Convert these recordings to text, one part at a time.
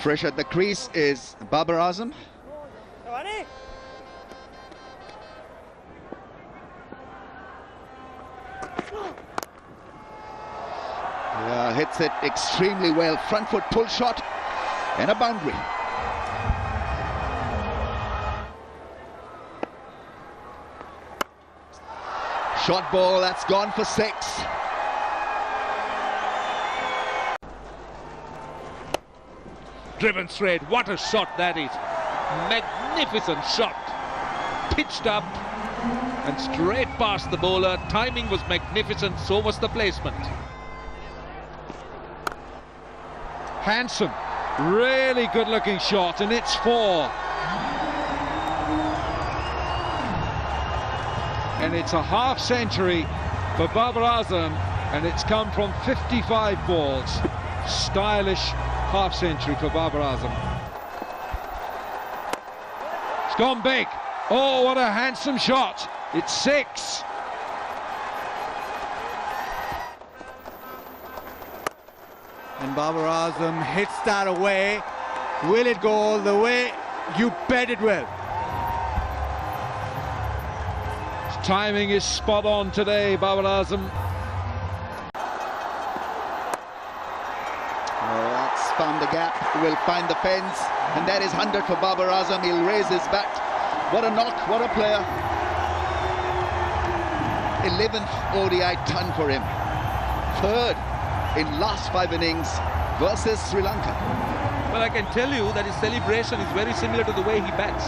Fresh at the crease is Babar Azam. Yeah, hits it extremely well. Front foot pull shot and a boundary. Short ball, that's gone for 6. Driven straight, what a shot that is. Magnificent shot. Pitched up and straight past the bowler. Timing was magnificent, so was the placement. Handsome, really good looking shot, and it's 4. And it's a half century for Babar Azam, and it's come from 55 balls. Stylish half century for Babar Azam. It's gone big. Oh, what a handsome shot. It's 6. And Babar Azam hits that away. Will it go all the way? You bet it will. His timing is spot on today, Babar Azam. Oh, that's found the gap. Will find the fence, and that is 100 for Babar Azam. He'll raise his bat. What a knock, what a player. 11th ODI ton for him. 3rd in last 5 innings versus Sri Lanka. Well, I can tell you that his celebration is very similar to the way he bats.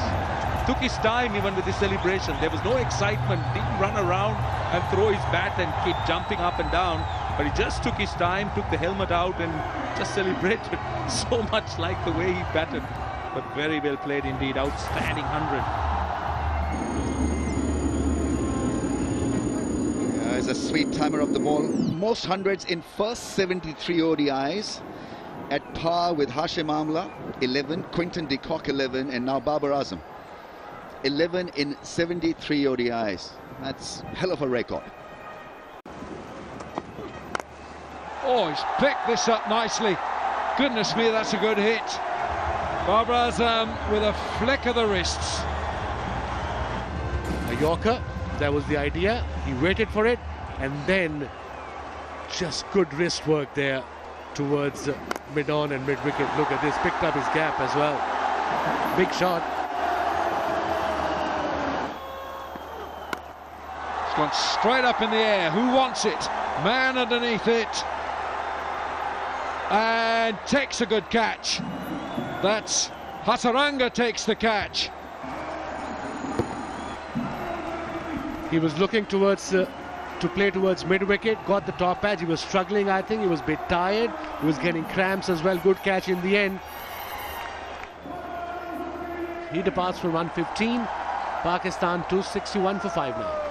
Took his time even with his celebration. There was no excitement, didn't run around and throw his bat and keep jumping up and down, but he just took his time, took the helmet out and just celebrated. So much like the way he batted. But very well played indeed. Outstanding 100. He's a sweet timer of the ball. Most hundreds in first 73 ODIs, at par with Hashim Amla 11, Quinton de Kock 11, and now Babar Azam 11 in 73 ODIs. That's hell of a record. Oh, he's picked this up nicely. Goodness me, that's a good hit. Babar Azam with a flick of the wrists. A Yorker, that was the idea. He waited for it, and then just good wrist work there towards mid-on and mid-wicket. Look at this, picked up his gap as well. Big shot. It's gone straight up in the air. Who wants it? Man underneath it. And takes a good catch. That's Hasaranga takes the catch. He was looking towards to play towards mid-wicket, got the top edge. He was struggling, I think. He was a bit tired. He was getting cramps as well. Good catch in the end. He departs for 115. Pakistan 261 for 5 now.